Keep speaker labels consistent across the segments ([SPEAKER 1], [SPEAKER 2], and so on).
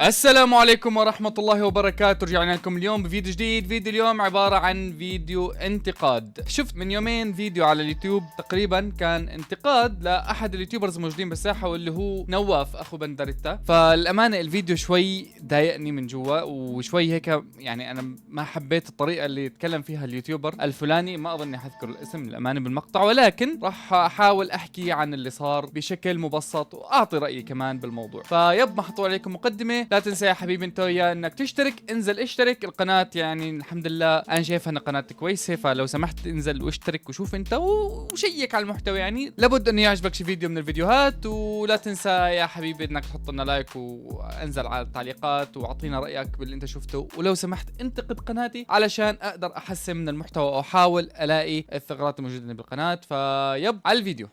[SPEAKER 1] السلام عليكم ورحمة الله وبركاته. رجعنا لكم اليوم بفيديو جديد. فيديو اليوم عبارة عن فيديو انتقاد. شفت من يومين فيديو على اليوتيوب تقريبا كان انتقاد لأحد اليوتيوبرز الموجودين بالساحة واللي هو نواف أخو بندرتا. فالأمانة الفيديو شوي ضايقني من جوا وشوي هيك، يعني أنا ما حبيت الطريقة اللي يتكلم فيها اليوتيوبر الفلاني، ما أظني حذكر الاسم للأمانة بالمقطع، ولكن راح أحاول أحكي عن اللي صار بشكل مبسط وأعطي رأيي كمان بالموضوع. فيب محطوط عليكم مقدمة. لا تنسى يا حبيبي انت وياه انك تشترك، انزل اشترك القناة، يعني الحمد لله انا شايفها ان قناة كويسة، فلو سمحت انزل واشترك وشوف انت وشيك على المحتوى، يعني لابد انه يعجبك شي فيديو من الفيديوهات. ولا تنسى يا حبيبي انك تحط لنا لايك وانزل على التعليقات واعطينا رأيك باللي انت شفته، ولو سمحت انتقد قناتي علشان اقدر احسن من المحتوى واحاول الاقي الثغرات الموجودة بالقناة. فيب على الفيديو.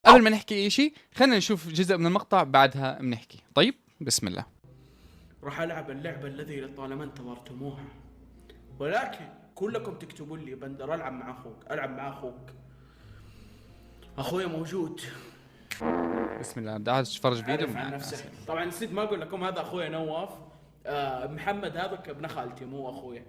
[SPEAKER 1] قبل ما نحكي اي شيء خلينا نشوف جزء من المقطع بعدها بنحكي. طيب بسم الله.
[SPEAKER 2] راح ألعب اللعبة الذي لطالما انتظرتموها، ولكن كلكم تكتبون لي بندر ألعب مع أخوك. أخوي موجود.
[SPEAKER 1] بسم الله بدي اتفرج فيديو
[SPEAKER 2] عرف عن نفسك. طبعا نسيت ما أقول لكم هذا أخوي نواف. محمد هذا ابن خالتي مو أخويا.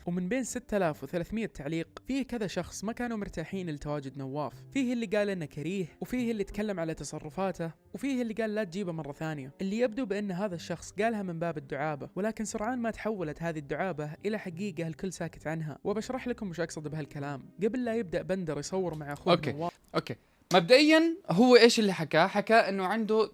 [SPEAKER 3] ومن بين 6300 تعليق فيه كذا شخص ما كانوا مرتاحين لتواجد نواف. فيه اللي قال انه كريه، وفيه اللي تكلم على تصرفاته، وفيه اللي قال لا تجيبه مرة ثانية، اللي يبدو بان هذا الشخص قالها من باب الدعابة، ولكن سرعان ما تحولت هذه الدعابة الى حقيقة الكل ساكت عنها. وبشرح لكم وش اقصد بهالكلام قبل لا يبدأ بندر يصور مع اخوه نواف.
[SPEAKER 1] اوكي مبدئيا هو ايش اللي حكى انه عنده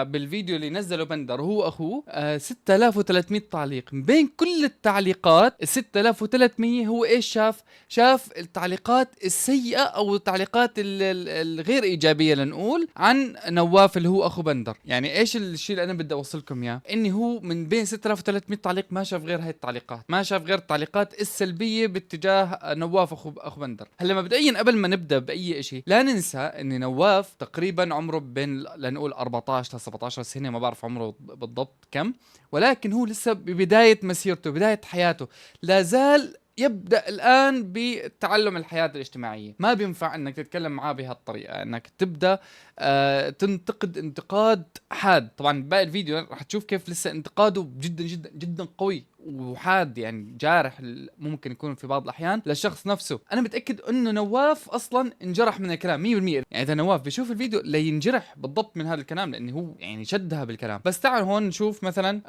[SPEAKER 1] بالفيديو اللي نزله بندر هو اخوه 6300 تعليق. بين كل التعليقات ال 6300 هو ايش شاف التعليقات السيئة او التعليقات الغير ايجابية لنقول عن نواف اللي هو اخو بندر. يعني ايش الشيء اللي انا بدي اوصلكم اياه؟ اني هو من بين 6300 تعليق ما شاف غير هاي التعليقات، ما شاف غير التعليقات السلبية باتجاه نواف اخو بندر. هلا مبدئيا قبل ما نبدا باي شيء لا ننسى ان نواف تقريبا عمره بين لنقول 14 ل 17 سنه، ما بعرف عمره بالضبط كم، ولكن هو لسه ببدايه مسيرته، بدايه حياته، لا زال يبدأ الآن بتعلم الحياة الاجتماعية. ما بينفع انك تتكلم معاه بهالطريقة، انك تبدأ تنتقد انتقاد حاد. طبعا باقي الفيديو راح تشوف كيف لسه انتقاده جدا جدا جدا قوي وحاد، يعني جارح ممكن يكون في بعض الأحيان للشخص نفسه. أنا متأكد إنه نواف أصلا انجرح من الكلام 100%. يعني إذا نواف بيشوف الفيديو لا ينجرح بالضبط من هذا الكلام، لأنه هو يعني شدها بالكلام. بس تعال هون نشوف مثلا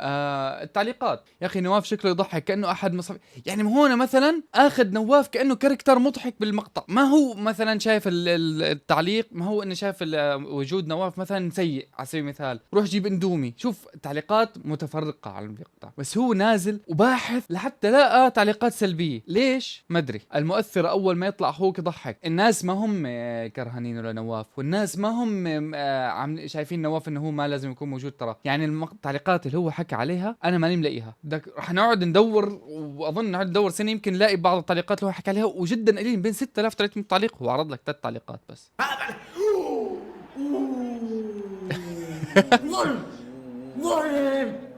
[SPEAKER 1] التعليقات. يا أخي نواف شكله يضحك كأنه أحد مصاب، يعني هون مثلا أخذ نواف كأنه كاركتر مضحك بالمقطع. ما هو مثلا شايف التعليق، ما هو إنه شايف وجود نواف مثلا سيء على سبيل المثال، روح جيب اندومي. شوف تعليقات متفرقة على المقطع، بس هو نازل وباحث لحتى لقى تعليقات سلبية. ليش؟ ما ادري. المؤثر اول ما يطلع اخوك يضحك، الناس ما هم كرهانين لنواف، والناس ما هم عم شايفين نواف انه هو ما لازم يكون موجود. ترى يعني التعليقات اللي هو حكى عليها انا ماني ملاقيها. رح نقعد ندور، واظن نقعد ندور سنة يمكن نلاقي بعض التعليقات اللي هو حكى عليها، وجدا قليل. بين 6300 تعليق هو عرض لك 3 تعليقات بس.
[SPEAKER 2] ظلم ظلم.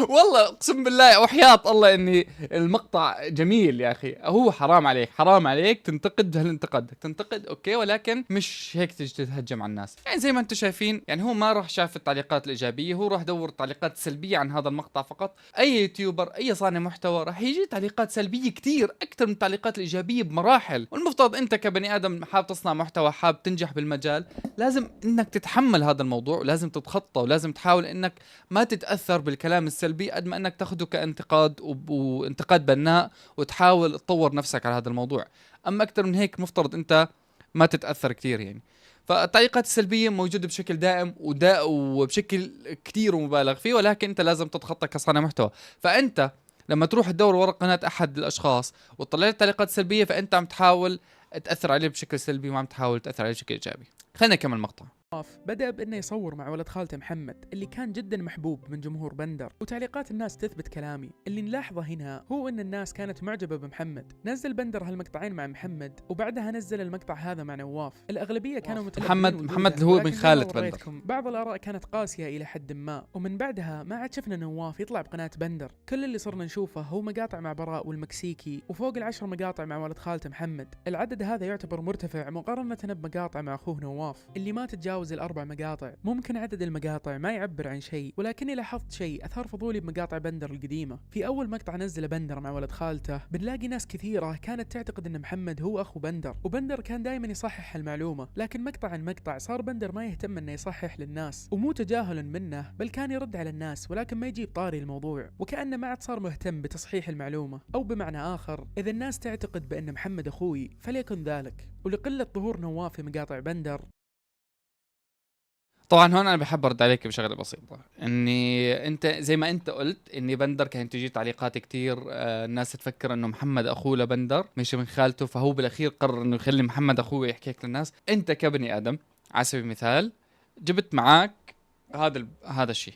[SPEAKER 1] والله اقسم بالله وحياة الله اني المقطع جميل. يا اخي هو حرام عليك، حرام عليك تنتقد هالانتقاد. تنتقد اوكي، ولكن مش هيك تجي تتهجم على الناس. يعني زي ما انتم شايفين، يعني هو ما راح شاف التعليقات الايجابيه، هو راح دور تعليقات سلبيه عن هذا المقطع فقط. اي يوتيوبر اي صانع محتوى راح يجي تعليقات سلبيه كتير اكثر من التعليقات الايجابيه بمراحل. والمفترض انت كبني ادم حاب تصنع محتوى، حاب تنجح بالمجال، لازم انك تتحمل هذا الموضوع، ولازم تتخطى، ولازم تحاول انك ما تتأثر بالكلام السلبي قد ما انك تاخده كانتقاد وانتقاد بناء، وتحاول تطور نفسك على هذا الموضوع. اما اكثر من هيك مفترض انت ما تتأثر كثير يعني. فالتعليقات السلبية موجودة بشكل دائم وبشكل كثير ومبالغ فيه، ولكن انت لازم تتخطى كصانع محتوى. فانت لما تروح تدور ورا قناة احد الاشخاص وتطلع التعليقات السلبية، فانت عم تحاول تأثر عليه بشكل سلبي، وما عم تحاول تأثر عليه بشكل ايجابي. خلينا نكمل المقطع.
[SPEAKER 3] بدأ بأنه يصور مع ولد خالته محمد اللي كان جدا محبوب من جمهور بندر، وتعليقات الناس تثبت كلامي. اللي نلاحظه هنا هو أن الناس كانت معجبة بمحمد. نزل بندر هالمقطعين مع محمد، وبعدها نزل المقطع هذا مع نواف. الأغلبية كانوا متلقين
[SPEAKER 1] محمد اللي هو ابن خالة بندر.
[SPEAKER 3] بعض الآراء كانت قاسية إلى حد ما، ومن بعدها ما عاد شفنا نواف يطلع بقناة بندر. كل اللي صرنا نشوفه هو مقاطع مع براء والمكسيكي، وفوق 10 مقاطع مع ولد خالته محمد. العدد هذا يعتبر مرتفع مقارنة بمقاطع مع أخوه نواف اللي ما تتجاوز يتجاوز ال4 مقاطع. ممكن عدد المقاطع ما يعبر عن شيء، ولكني لاحظت شيء أثار فضولي بمقاطع بندر القديمة. في أول مقطع نزله بندر مع ولد خالته بنلاقي ناس كثيرة كانت تعتقد أن محمد هو أخو بندر، وبندر كان دائما يصحح المعلومة. لكن مقطع عن مقطع صار بندر ما يهتم أنه يصحح للناس، ومو تجاهلا منه بل كان يرد على الناس ولكن ما يجيب طاري الموضوع، وكأنه ما عاد صار مهتم بتصحيح المعلومة. أو بمعنى آخر، إذا الناس تعتقد بأن محمد أخوي فليكن ذلك. ولقلة ظهور نواف في مقاطع بندر،
[SPEAKER 1] طبعا هون انا بحب ارد عليك بشغله بسيطه، اني انت زي ما انت قلت اني بندر كانت تجي تعليقات كتير، الناس تفكر انه محمد اخوه لبندر مش من خالته، فهو بالاخير قرر انه يخلي محمد اخوه يحكي هيك للناس. انت كبني ادم على سبيل المثال جبت معك هذا الشيء،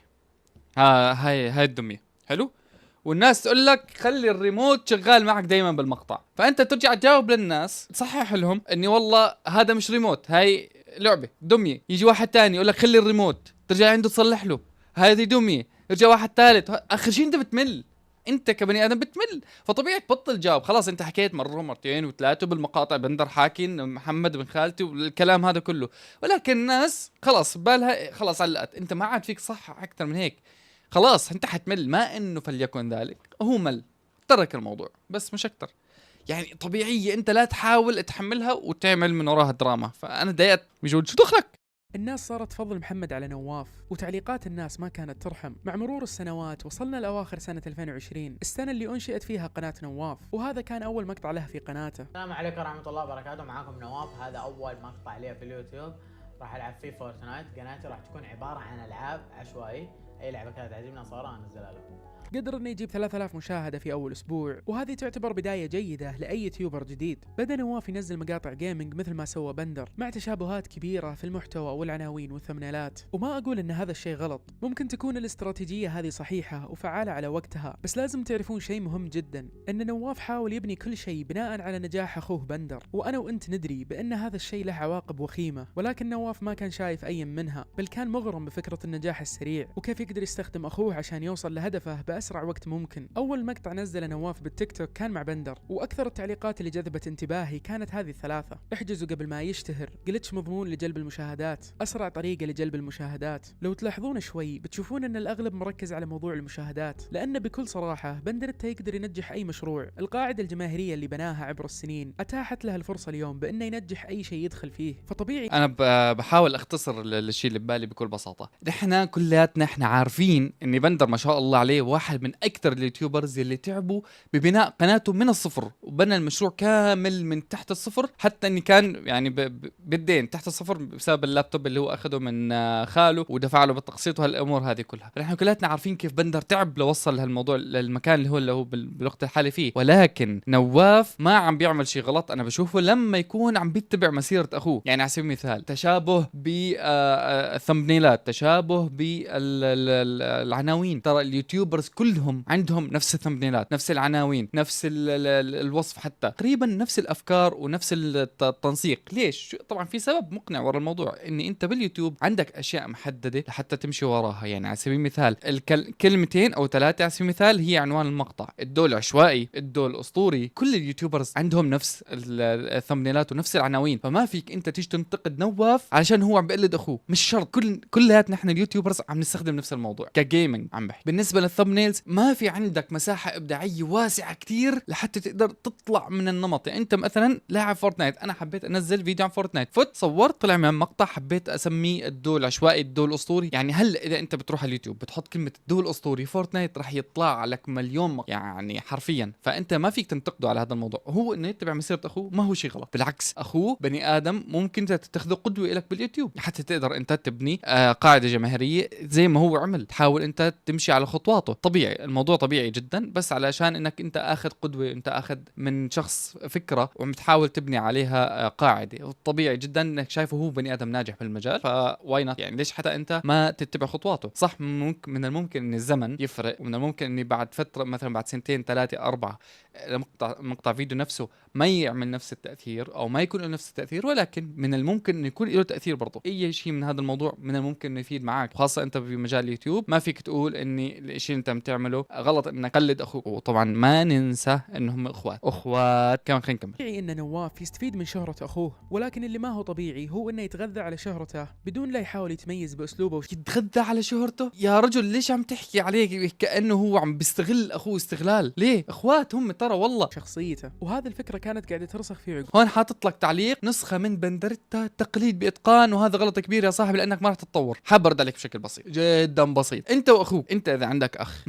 [SPEAKER 1] هاي الدميه، حلو، والناس تقول لك خلي الريموت شغال معك دايما بالمقطع، فانت ترجع تجاوب للناس تصحح لهم اني والله هذا مش ريموت، هاي لعبه دميه. يجي واحد تاني يقول لك خلي الريموت، ترجع عنده تصلح له هذه دميه، يرجع واحد ثالث، اخر شيء انت بتمل، انت كبني ادم بتمل، فطبيعي تبطل جاوب. خلاص انت حكيت مره ومرتين وثلاثه بالمقاطع بندر حاكي محمد بن خالتي والكلام هذا كله، ولكن الناس خلاص بالها خلاص علقت، انت ما عاد فيك صح اكثر من هيك، خلاص انت حتمل. ما انه فليكن ذلك، هو مل ترك الموضوع بس مش اكتر. يعني طبيعية انت لا تحاول تحملها وتعمل من وراها دراما، فانا ضايقت بجود شو دخلك.
[SPEAKER 3] الناس صارت تفضل محمد على نواف، وتعليقات الناس ما كانت ترحم. مع مرور السنوات وصلنا لأواخر سنة 2020، السنة اللي أنشئت فيها قناة نواف، وهذا كان أول مقطع له في قناته.
[SPEAKER 4] السلام عليكم ورحمة الله وبركاته، معاكم نواف. هذا أول مقطع لي في اليوتيوب، راح ألعب فيه فورتنايت. قناتي راح تكون عبارة عن ألعاب عشوائي، أي لعبة كانت تعجبني أصورها أنزلها لكم.
[SPEAKER 3] قدر انه يجيب 3000 مشاهدة في أول أسبوع، وهذه تعتبر بداية جيدة لأي يوتيوبر جديد. بدأ نواف ينزل مقاطع جيمنج مثل ما سوى بندر، مع تشابهات كبيرة في المحتوى والعناوين والثمنيلات. وما أقول أن هذا الشيء غلط، ممكن تكون الاستراتيجية هذه صحيحة وفعالة على وقتها، بس لازم تعرفون شيء مهم جدا، أن نواف حاول يبني كل شيء بناء على نجاح أخوه بندر، وأنا وأنت ندري بأن هذا الشيء له عواقب وخيمة، ولكن نواف ما كان شايف أي منها، بل كان مغرم بفكرة النجاح السريع وكيف يقدر يستخدم أخوه عشان يوصل لهدفه بأسرع وقت ممكن. أول مقطع نزله نواف بالتيك توك كان مع بندر، وأكثر التعليقات اللي جذبت انتباهي كانت هذه الثلاثة: احجزوا قبل ما يشتهر، جلتش مضمون لجلب المشاهدات، أسرع طريقة لجلب المشاهدات. لو تلاحظون شوي بتشوفون أن الأغلب مركز على موضوع المشاهدات، لأن بكل صراحة بندر يقدر ينجح أي مشروع. القاعدة الجماهيرية اللي بناها عبر السنين أتاحت له الفرصة اليوم بأنه ينجح أي شيء يدخل فيه، فطبيعي.
[SPEAKER 1] انا بحاول اختصر الشيء اللي ببالي بكل بساطة. نحن كلياتنا احنا عارفين ان بندر ما شاء الله عليه واحد من اكثر اليوتيوبرز اللي تعبوا ببناء قناته من الصفر، وبنى المشروع كامل من تحت الصفر، حتى اني كان يعني بالدين تحت الصفر بسبب اللابتوب اللي هو اخذه من خاله ودفع له بالتقسيط وهالامور هذه كلها. نحن كلياتنا عارفين كيف بندر تعب لوصل هالموضوع للمكان اللي هو بالوقت الحالي فيه، ولكن نواف ما عم بيعمل شيء غلط. انا بشوفه لما يكون عم بيتبع مسيرة اخوه، يعني على سبيل المثال تشابه بالثمبنيلات، تشابه بالعناوين. ترى اليوتيوبرز كلهم عندهم نفس الثمبنيلات، نفس العناوين، نفس الوصف، حتى تقريبا نفس الافكار ونفس التنسيق. ليش؟ طبعا في سبب مقنع ورا الموضوع، ان انت باليوتيوب عندك اشياء محدده لحتى تمشي وراها. يعني على سبيل المثال كلمتين او ثلاثه على سبيل المثال هي عنوان المقطع. الدول عشوائي، الدول اسطوري، كل اليوتيوبرز عندهم نفس الثمبنيلات ونفس العناوين، فما فيك انت تيجي تنتقد نواف علشان هو عم بقلد اخوه. مش شرط، كلياتنا احنا اليوتيوبرز عم نستخدم نفس الموضوع كجيمنج. عم بحكي بالنسبه للثمبنيلز، ما في عندك مساحه ابداعيه واسعه كتير لحتى تقدر تطلع من النمط. يعني انت مثلا لاعب فورتنايت، انا حبيت انزل فيديو عن فورتنايت، صورت طلع من مقطع حبيت اسميه الدول عشوائي، الدول اسطوري. يعني هلا اذا انت بتروح على اليوتيوب بتحط كلمه الدول اسطوري فورتنايت راح يطلع لك مليون يعني حرفيا. فانت ما فيك تنتقده على هذا الموضوع. هو انه يتبع مسيره اخوه ما هو شيء غلط، بالعكس اخوه بني ادم ممكن تتخذه قدوه لك باليوتيوب حتى تقدر انت تبني قاعده جماهيريه زي ما هو عمل. تحاول انت تمشي على خطواته، طبيعي الموضوع طبيعي جدا، بس علشان انك انت اخذ قدوه، انت اخذ من شخص فكره وعم تحاول تبني عليها قاعده، طبيعي جدا انك شايفه هو بني ادم ناجح بالمجال، فواي نوت. يعني ليش حتى انت ما تتبع خطواته؟ صح، من الممكن ان الزمن يفرق، ومن الممكن اني بعد فتره مثلا بعد سنتين ثلاثه اربعه مقطع فيديو نفسه ما يعمل نفس التاثير او ما يكون له نفس التاثير، ولكن من الممكن انه يكون له تاثير برضه. اي شيء من هذا الموضوع من الممكن انه يفيد معك، وخاصه انت في مجال اليوتيوب ما فيك تقول اني الشيء اللي انت عم تعمله، غلط انك تقلد اخوك. وطبعا ما ننسى انهم اخوات كمان. خلينا نكمل.
[SPEAKER 3] طبيعي ان نواف يستفيد من شهرة اخوه، ولكن اللي ما هو طبيعي هو انه يتغذى على شهرته بدون لا يحاول يتميز باسلوبه
[SPEAKER 1] يتغذى على شهرته؟ يا رجل ليش عم تحكي عليه كأنه هو عم بيستغل اخوه استغلال؟ ليه؟ اخوات هم ترى والله.
[SPEAKER 3] وشخصيته. وهذه الفكرة كانت قاعدة ترسخ في عقول.
[SPEAKER 1] هون حاطط لك تعليق: نسخة من بندرتا، تقليد بإتقان، وهذا غلط كبير يا صاحبي لأنك ما راح تتطور. حبرد عليك بشكل بسيط جدا بسيط. أنت وأخوك، أنت إذا عندك أخ،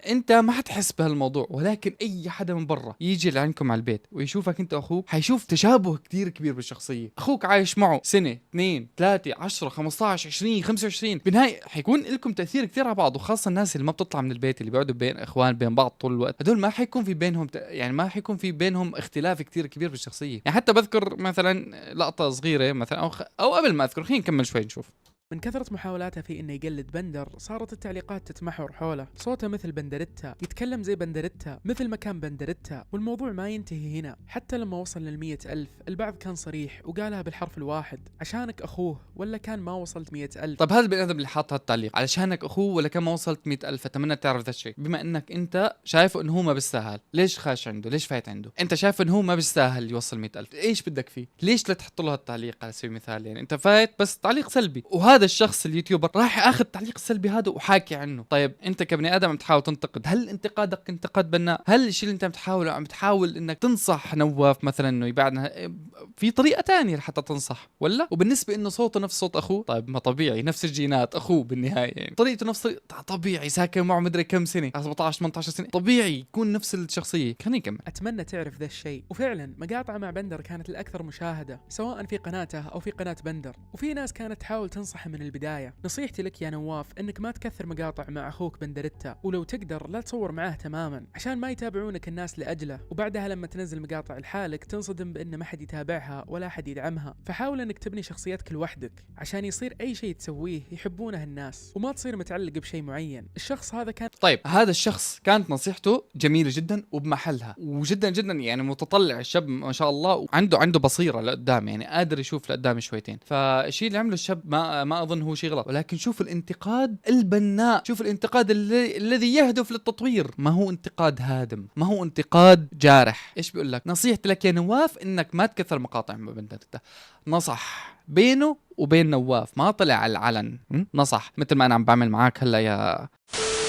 [SPEAKER 1] أنت ما حتحس بهالموضوع، ولكن أي حدا من برا يجي لعندكم على البيت ويشوفك أنت وأخوك حيشوف تشابه كتير كبير بالشخصية. أخوك عايش معه سنة 2 3 10 15 20 25، بالنهاية حيكون لكم تأثير كتير على بعض. وخاصة الناس اللي ما بتطلع من البيت، اللي بيقعدوا بين إخوان بين بعض طول الوقت، هدول ما حيكون في بينهم يعني ما حيكون في بينهم اختلاف كتير كبير بالشخصية. يعني حتى بذكر مثلا لقطة صغيرة مثلا أو قبل ما أذكر، خلينا نكمل شوي نشوف.
[SPEAKER 3] من كثرة محاولاته في انه يقلد بندر صارت التعليقات تتمحور حوله. صوته مثل بندرتا، يتكلم زي بندرتا مثل ما كان بندرتا، والموضوع ما ينتهي هنا. حتى لما وصل لل100,000 البعض كان صريح وقالها بالحرف الواحد: عشانك اخوه، ولا كان ما وصلت 100,000.
[SPEAKER 1] طب هذا البني آدم اللي حاط هالتعليق علشانك أخوه ولا كان ما وصلت 100,000، أتمنى تعرف ذا الشيء. بما أنك أنت شايفه إنه هو ما بيستاهل، ليش خاش عنده؟ ليش فايت عنده؟ أنت شايف إنه هو ما بيستاهل يوصل 100,000، إيش بدك فيه؟ ليش لا تحط له هالتعليق على سبيل المثال؟ يعني أنت فايت بس تعليق سلبي، وهذا الشخص اليوتيوبر راح اخذ التعليق السلبي هذا وحاكي عنه. طيب انت كبني ادم عم تحاول تنتقد، هل انتقادك انتقاد بناء؟ هل الشيء اللي انت عم تحاول انك تنصح نواف مثلا انه يبعدنا في طريقه تانية لحتى تنصح، ولا؟ وبالنسبه انه صوته نفس صوت اخوه، طيب ما طبيعي نفس الجينات، اخوه بالنهايه يعني طريقته نفس طبيعي، ساكن معه مدري كم سنه، 17 18 سنه، طبيعي يكون نفس الشخصيه. خليني اكمل.
[SPEAKER 3] اتمنى تعرف ذا الشيء. وفعلا مقاطعه مع بندر كانت الاكثر مشاهده سواء في قناته او في قناه بندر، وفي ناس كانت تحاول تنصحه من البدايه. نصيحتي لك يا نواف انك ما تكثر مقاطع مع اخوك بندرتا، ولو تقدر لا تصور معاه تماما عشان ما يتابعونك الناس لاجله، وبعدها لما تنزل مقاطع لحالك تنصدم بان ما حد يتابعها ولا حد يدعمها. فحاول انك تبني شخصيتك لوحدك عشان يصير اي شيء تسويه يحبونه الناس، وما تصير متعلق بشيء معين. الشخص هذا كان
[SPEAKER 1] طيب هذا الشخص كانت نصيحته جميله جدا وبمحلها، وجدا جدا يعني متطلع الشاب ما شاء الله، وعنده بصيره لقدام، يعني قادر يشوف لقدام شويتين. فالشيء اللي عمله الشاب ما اظن هو شيء غلط، ولكن شوف الانتقاد البناء، شوف الانتقاد الذي يهدف للتطوير، ما هو انتقاد هادم، ما هو انتقاد جارح. ايش بيقول لك؟ نصيحتي لك يا نواف انك ما تكثر مقاطع مع بندرتا. نصح بينه وبين نواف، ما طلع على العلن، نصح مثل ما انا عم بعمل معاك هلا يا.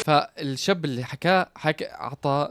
[SPEAKER 1] فالشاب اللي حكى اعطى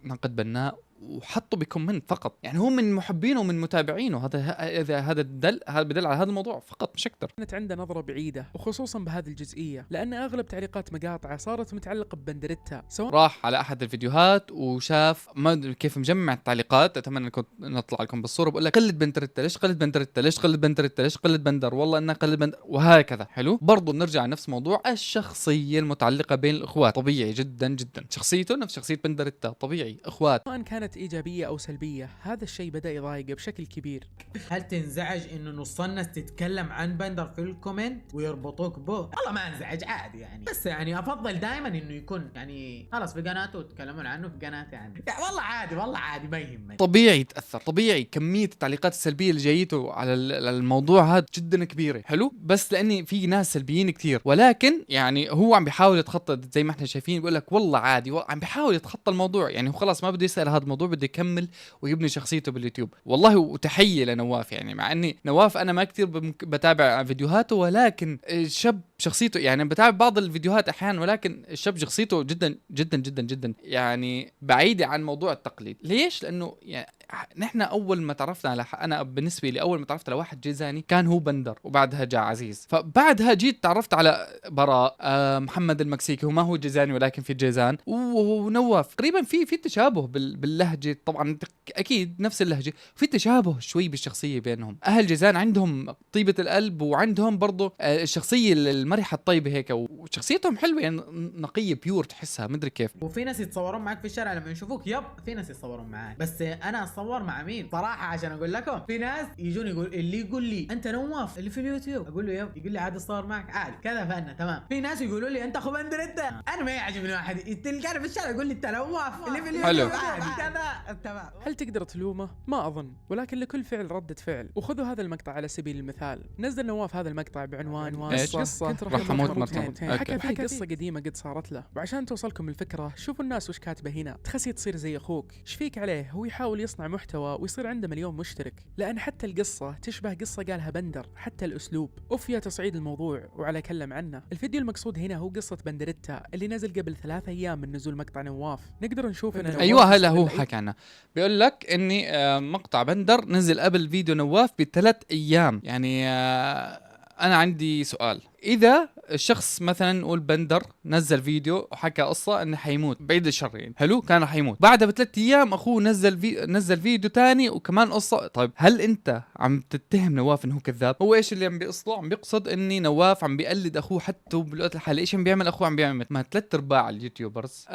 [SPEAKER 1] نقد بناء وحطه بكومنت فقط، يعني هو من محبينه ومن متابعينه. هذا بدل على هذا الموضوع فقط مش اكثر.
[SPEAKER 3] كانت عنده نظرة بعيدة وخصوصا بهذه الجزئية، لأن أغلب تعليقات مقاطعه صارت متعلقة ببندرتا. سواء
[SPEAKER 1] راح على أحد الفيديوهات وشاف ما كيف مجمع التعليقات، أتمنى كنت نطلع لكم بالصورة، بقول لك قلد بندرتا، ليش قلد بندرتا، ليش قلد بندرتا، ليش قلد بندر، والله إنه قلد بندر، وهكذا. حلو. برضو نرجع لنفس موضوع الشخصية المتعلقة بين الإخوات، طبيعي جدا جدا شخصيته نفس شخصية بندرتا، طبيعي إخوات.
[SPEAKER 3] سواء كانت إيجابية أو سلبية، هذا الشيء بدأ يضايقه بشكل كبير.
[SPEAKER 4] هل تنزعج انه نص الناس تتكلم عن بندر في الكومنت ويربطوك به؟ والله ما انزعج عادي يعني، بس يعني افضل دائما انه يكون يعني خلاص في قناته وتكلمون عنه في قناتي يعني والله عادي والله عادي ما يهمني.
[SPEAKER 1] طبيعي يتاثر، طبيعي كميه التعليقات السلبيه اللي جايته على الموضوع هذا جدا كبيره. حلو. بس لاني في ناس سلبيين كثير، ولكن يعني هو عم بيحاول يتخطى زي ما احنا شايفين، بيقول لك والله عادي، عم بيحاول يتخطى الموضوع، يعني هو خلاص ما بده يسال هذا الموضوع، بده يكمل ويبني شخصيته باليوتيوب. والله وتحيه لنواف، يعني مع اني نواف انا ما كثير بتابع فيديوهاته، ولكن الشاب شخصيته يعني بتابع بعض الفيديوهات احيانا، ولكن الشاب شخصيته جدا جدا جدا جدا يعني بعيده عن موضوع التقليد. ليش؟ لانه يعني نحن اول ما تعرفنا على انا بالنسبه لي اول ما تعرفت على واحد جيزاني كان هو بندر، وبعدها جاء عزيز، فبعدها جيت تعرفت على براء، محمد المكسيكي، وما هو جيزاني ولكن في جيزان، ونواف. تقريبا في تشابه باللهجه، طبعا اكيد نفس اللهجه، في تشابه شوي بالشخصيه بينهم. اهل جيزان عندهم طيبه القلب، وعندهم برضه الشخصيه المرحه الطيبه هيك، وشخصيتهم حلوه يعني نقيه بيور تحسها، مدري كيف.
[SPEAKER 4] وفي ناس يتصورون معك في الشارع لما يشوفوك، في ناس يتصورون معك، بس انا اتصور مع مين صراحه. عشان اقول لكم في ناس يجون يقول لي انت نواف اللي في اليوتيوب، اقول له يب، يقول لي عادي اتصور معك عادي كذا فانا تمام. في ناس يقولوا لي انت اخو بندر انت، انا ما يعجبني واحد تلقاني في الشارع يقول لي انت نواف اللي في اليوتيوب عادي كذا تمام.
[SPEAKER 3] هل تقدر تلومه؟ ما اظن، ولكن لكل فعل ردة فعل. وخذوا هذا المقطع على سبيل المثال. نزل نواف هذا المقطع بعنوان
[SPEAKER 1] إيش؟
[SPEAKER 3] قصة كنت
[SPEAKER 1] راح أموت مرتين.
[SPEAKER 3] حكى فيه قصة قديمة قد صارت له، وعشان توصلكم الفكرة شوفوا الناس وش كاتبه هنا. تخسي تصير زي اخوك، ايش فيك عليه؟ هو يحاول يصنع محتوى ويصير عنده مليون مشترك، لان حتى القصة تشبه قصة قالها بندر، حتى الاسلوب اوف يا تصعيد الموضوع وعلى كلم عنه. الفيديو المقصود هنا هو قصة بندريتا اللي نزل قبل 3 أيام من نزول مقطع نواف. نقدر نشوف ان
[SPEAKER 1] ايوه هلا هو حكى عنه، بيقول لك اني مقطع بندر نزل قبل فيديو نواف ب3 ايام. يعني انا عندي سؤال، اذا الشخص مثلا نقول بندر نزل فيديو وحكى قصه انه حيموت بعيد الشر يعني، حلو، كان رح يموت، بعدها ب3 ايام اخوه نزل فيديو تاني وكمان قصه. طيب هل انت عم تتهم نواف انه كذاب؟ هو ايش اللي عم بيقصده؟ عم بيقصد اني نواف عم بيقلد اخوه، حتى بالوقت الحالي ايش عم بيعمل اخوه؟ عم بيعمل ما 3/4 اليوتيوبرز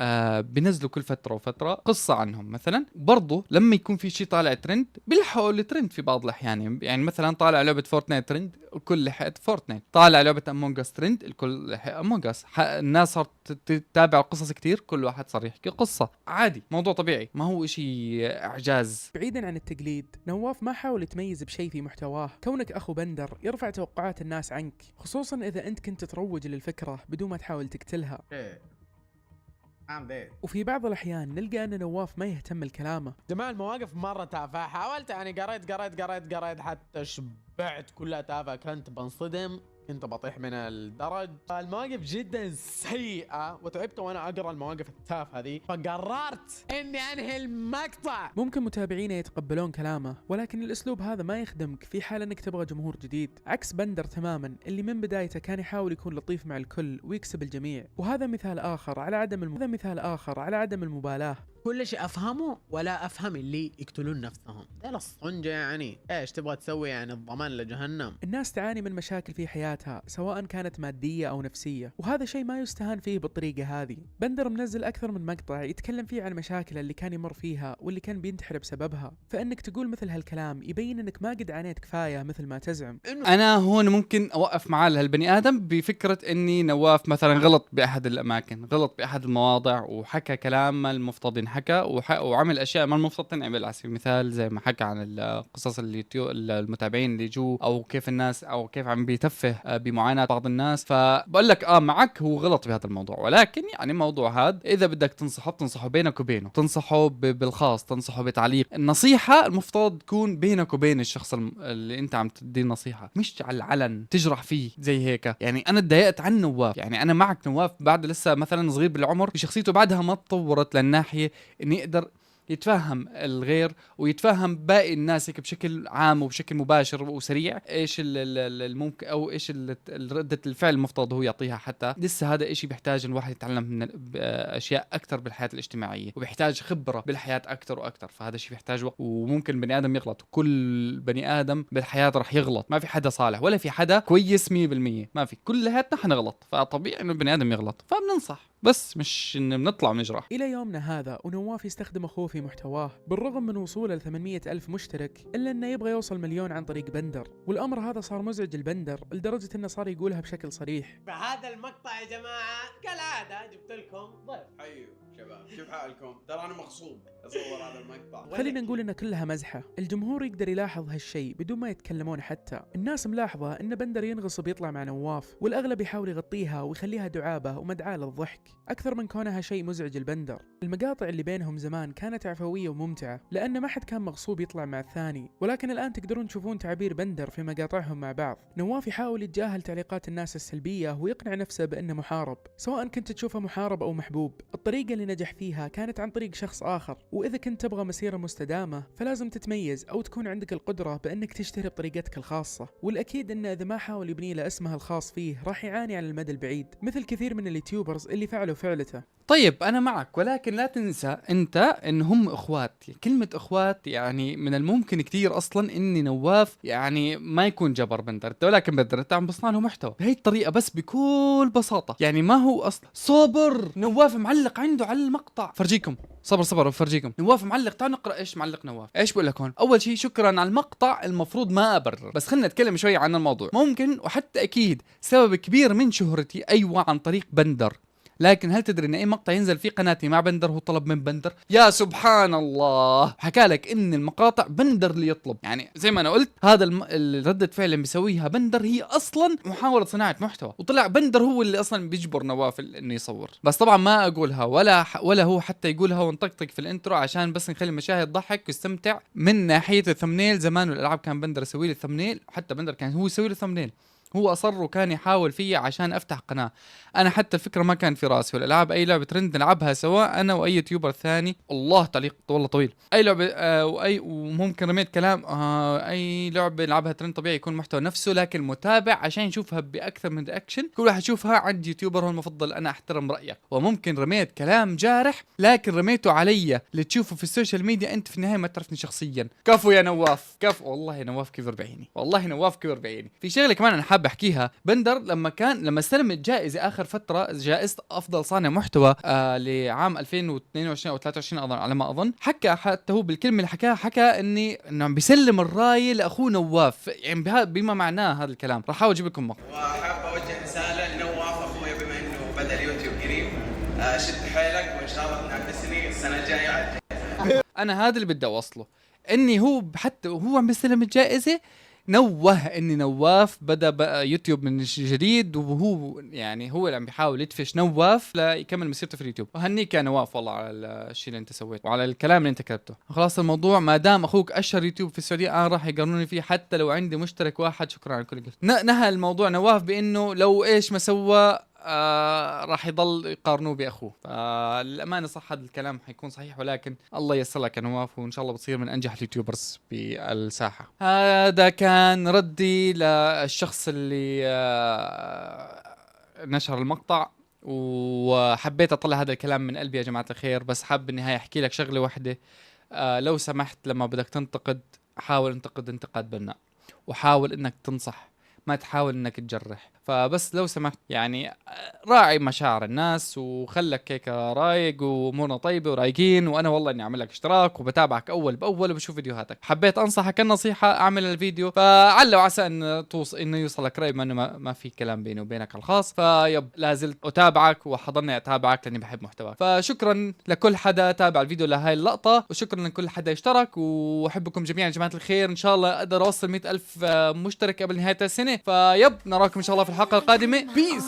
[SPEAKER 1] بينزلوا كل فتره وفتره قصه عنهم مثلا. برضه لما يكون في شيء طالع ترند بيلحقوا الترند في بعض الاحيان. يعني مثلا طالع لعبه فورتنايت ترند الكل لحقت فورتنايت، طالع لعبه امونج اس ترند الكل لحق امونج اس، الناس صارت تتابع القصص كتير، كل واحد صار يحكي قصه عادي، موضوع طبيعي، ما هو إشي اعجاز.
[SPEAKER 3] بعيدا عن التقليد، نواف ما حاول يتميز بشيء في محتواه. كونك اخو بندر يرفع توقعات الناس عنك، خصوصا اذا انت كنت تروج للفكره بدون ما تحاول تقتلها. وفي بعض الاحيان نلقى ان نواف ما يهتم الكلامه.
[SPEAKER 5] جماعة المواقف مرة تافهة، حاولت يعني قريت حتى شبعت كلها تافهة، كنت بنصدم، كنت بطيح من الدرج. المواقف جدا سيئة وتعبت وانا اقرا المواقف التافهة ذي، فقررت اني انهي المقطع.
[SPEAKER 3] ممكن متابعينا يتقبلون كلامه، ولكن الاسلوب هذا ما يخدمك في حال انك تبغى جمهور جديد، عكس بندر تماما اللي من بدايته كان يحاول يكون لطيف مع الكل ويكسب الجميع. وهذا مثال اخر على عدم المبالاة.
[SPEAKER 4] كل شيء افهمه ولا افهم اللي يقتلون نفسهم، ده الصنجة يعني ايش تبغى تسوي يعني؟ الضمان لجهنم.
[SPEAKER 3] الناس تعاني من مشاكل في حياتها سواء كانت مادية أو نفسية، وهذا شيء ما يستهان فيه بالطريقة هذه. بندر منزل أكثر من مقطع يتكلم فيه عن مشاكل اللي كان يمر فيها واللي كان بينتحر بسببها، فإنك تقول مثل هالكلام يبين إنك ما قد عانيت كفاية مثل ما تزعم.
[SPEAKER 1] انا هون ممكن اوقف معاه لهالبني ادم بفكره اني نواف مثلا غلط باحد الاماكن، غلط باحد المواضع، وحكى كلام ما المفترض ينحكى، وعمل اشياء ما المفترض تنعمل. على سبيل المثال زي ما حكى عن القصص اليوتيوب المتابعين اللي جو، او كيف الناس، او كيف عم بيتفه بمعاناه بعض الناس. فبقول لك معك هو غلط بهذا الموضوع، ولكن يعني موضوع هذا اذا بدك تنصحه بتنصحه بينك وبينه، تنصحه بالخاص، تنصحه بتعليق. النصيحه المفترض تكون بينك وبين الشخص اللي انت عم تدي نصيحه، مش على العلن تجرح فيه زي هيك. يعني انا تضايقت عن نواف، يعني انا معك نواف بعد لسه مثلا صغير بالعمر، شخصيته بعدها ما تطورت للناحيه انه يقدر يتفهم الغير ويتفهم باقي الناس هيك بشكل عام وبشكل مباشر وسريع ايش الممكن او ايش ردة الفعل المفترض هو يعطيها. حتى لسه هذا إشي بيحتاج الواحد يتعلم من اشياء اكثر بالحياة الاجتماعية، وبيحتاج خبرة بالحياة اكثر واكثر. فهذا الشيء بيحتاج وقت، وممكن بني ادم يغلط، كل بني ادم بالحياة رح يغلط، ما في حدا صالح ولا في حدا كويس 100%، ما في، كلياتنا حنغلط، فطبيعي انه البني ادم يغلط، فبننصح بس مش إن بنطلع ونجرح.
[SPEAKER 3] إلى يومنا هذا ونواف يستخدم أخوه في محتواه، بالرغم من وصوله ل 800 ألف مشترك إلا أنه يبغى يوصل 1,000,000 عن طريق بندر. والأمر هذا صار مزعج البندر لدرجة أنه صار يقولها بشكل صريح.
[SPEAKER 5] بهذا المقطع يا جماعة كالعادة جبت لكم ضيف.
[SPEAKER 2] حيو شباب، كيف حالكم؟ ترى انا مغصوب اصور هذا المقطع.
[SPEAKER 3] خلينا نقول ان كلها مزحة، الجمهور يقدر يلاحظ هالشيء بدون ما يتكلمون. حتى الناس ملاحظة ان بندر ينغصب يطلع مع نواف، والاغلب يحاول يغطيها ويخليها دعابة ومدعاة للضحك اكثر من كونها شيء مزعج البندر. المقاطع اللي بينهم زمان كانت عفوية وممتعة لان ما حد كان مغصوب يطلع مع الثاني، ولكن الان تقدرون تشوفون تعابير بندر في مقاطعهم مع بعض. نواف يحاول يتجاهل تعليقات الناس السلبية ويقنع نفسه بانه محارب، سواء كنت تشوفه محارب او محبوب. الطريقة اللي نجح فيها كانت عن طريق شخص آخر، وإذا كنت تبغى مسيرة مستدامة فلازم تتميز أو تكون عندك القدرة بأنك تشتهر بطريقتك الخاصة. والأكيد أنه إذا ما حاول يبني له اسمه الخاص فيه راح يعاني على المدى البعيد، مثل كثير من اليوتيوبرز اللي فعلوا فعلته.
[SPEAKER 1] طيب انا معك، ولكن لا تنسى انت ان هم اخوات. كلمة اخوات يعني من الممكن كثير اصلا ان نواف يعني ما يكون جبر بندر، ولكن بندر انت عم بصنع له محتوى بهي الطريقة بس بكل بساطة. يعني ما هو اصلا صبر، نواف معلق عنده على المقطع، فرجيكم صبر بفرجيكم. نواف معلق، تعالوا نقرا ايش معلق نواف. ايش بقول لك هون؟ اول شيء شكرا على المقطع، المفروض ما ابرر، بس خلينا نتكلم شوي عن الموضوع. ممكن وحتى اكيد سبب كبير من شهرتي ايوه عن طريق بندر، لكن هل تدري ان اي مقطع ينزل في قناتي مع بندر هو طلب من بندر؟ يا سبحان الله، حكى لك ان المقاطع بندر اللي يطلب. يعني زي ما انا قلت هذا ردة فعل اللي بيسويها بندر هي اصلا محاولة صناعة محتوى، وطلع بندر هو اللي اصلا بيجبر نواف انه يصور. بس طبعا ما اقولها ولا هو حتى يقولها ونطقطق في الانترو عشان بس نخلي المشاهد تضحك ويستمتع. من ناحية الثمنيل زمان والالعاب كان بندر يسوي لي الثمنيل، حتى بندر كان هو يسوي لي الثمنيل، هو اصر وكان يحاول فيا عشان افتح قناه. انا حتى الفكره ما كان في راسي، والالعاب اي لعبه ترند نلعبها سوا انا واي يوتيوبر ثاني. الله تعليق والله طويل. اي لعبه وممكن رميت كلام اي لعبه نلعبها ترند طبيعي يكون محتوى نفسه لكن متابع عشان يشوفها باكثر من رياكشن، كل واحد يشوفها عند يوتيوبر هو المفضل. انا احترم رايك، وممكن رميت كلام جارح لكن رميته علي لتشوفه في السوشيال ميديا، انت في النهايه ما تعرفني شخصيا. كفو يا نواف كفو، والله نواف كبر بعيني، والله نواف كبر بعيني. في شغله كمان انا حاب احكيها، بندر لما استلم الجائزه اخر فتره، جائزه افضل صانع محتوى لعام 2022 او 23 اظن على ما اظن، حكى حتى هو بالكلمه اللي حكاها انه عم بيسلم الرايه لاخوه نواف. يعني بما معناه هذا الكلام راح احاول اجيب لكم مقطع.
[SPEAKER 6] وحاب اوجه رساله لنواف اخوي بما انه بدا اليوتيوب قريب، شد حيلك وان شاء الله تنافسني السنه الجايه على الجائزه.
[SPEAKER 1] انا هذا اللي بدي اوصله، اني هو حتى وهو عم بيستلم الجائزه نوه ان نواف بدا يوتيوب من جديد، وهو يعني هو اللي عم بيحاول يدفش نواف ليكمل مسيرته في اليوتيوب. وهنيك يا نواف والله على الشيء اللي انت سويته وعلى الكلام اللي انت كتبته. خلاص الموضوع ما دام اخوك اشهر يوتيوب في السعوديه انا راح يقارنوني فيه حتى لو عندي مشترك واحد. شكرا على كل قلت. نهى الموضوع نواف بانه لو ايش ما سوى راح يضل يقارنوه باخوه. فالامانه صح هذا الكلام حيكون صحيح، ولكن الله ييسر لك يا نواف وان شاء الله بتصير من انجح اليوتيوبرز بالساحه. هذا كان ردي للشخص اللي نشر المقطع، وحبيت اطلع هذا الكلام من قلبي يا جماعه الخير. بس حاب بالنهايه احكي لك شغله واحده، لو سمحت لما بدك تنتقد حاول انتقد انتقاد بناء، وحاول انك تنصح ما تحاول انك تجرح. فبس لو سمحت يعني راعي مشاعر الناس وخلك هيك رايق وامورنا طيبه ورايقين. وانا والله اني اعمل لك اشتراك وبتابعك اول باول وبشوف فيديوهاتك. حبيت انصحك النصيحه اعمل الفيديو، فعل وعسى انه يوصلك راي، انه ما في كلام بيني وبينك على الخاص. فيب لازلت اتابعك وحضرني اتابعك لاني بحب محتواك. فشكرا لكل حدا تابع الفيديو لهاي اللقطه، وشكرا لكل حدا اشترك، واحبكم جميعا يا جماعه الخير. ان شاء الله اقدر اوصل 100,000 مشترك قبل نهايه السنه. فيب نراكم ان شاء الله في الحلقه القادمه. بيس.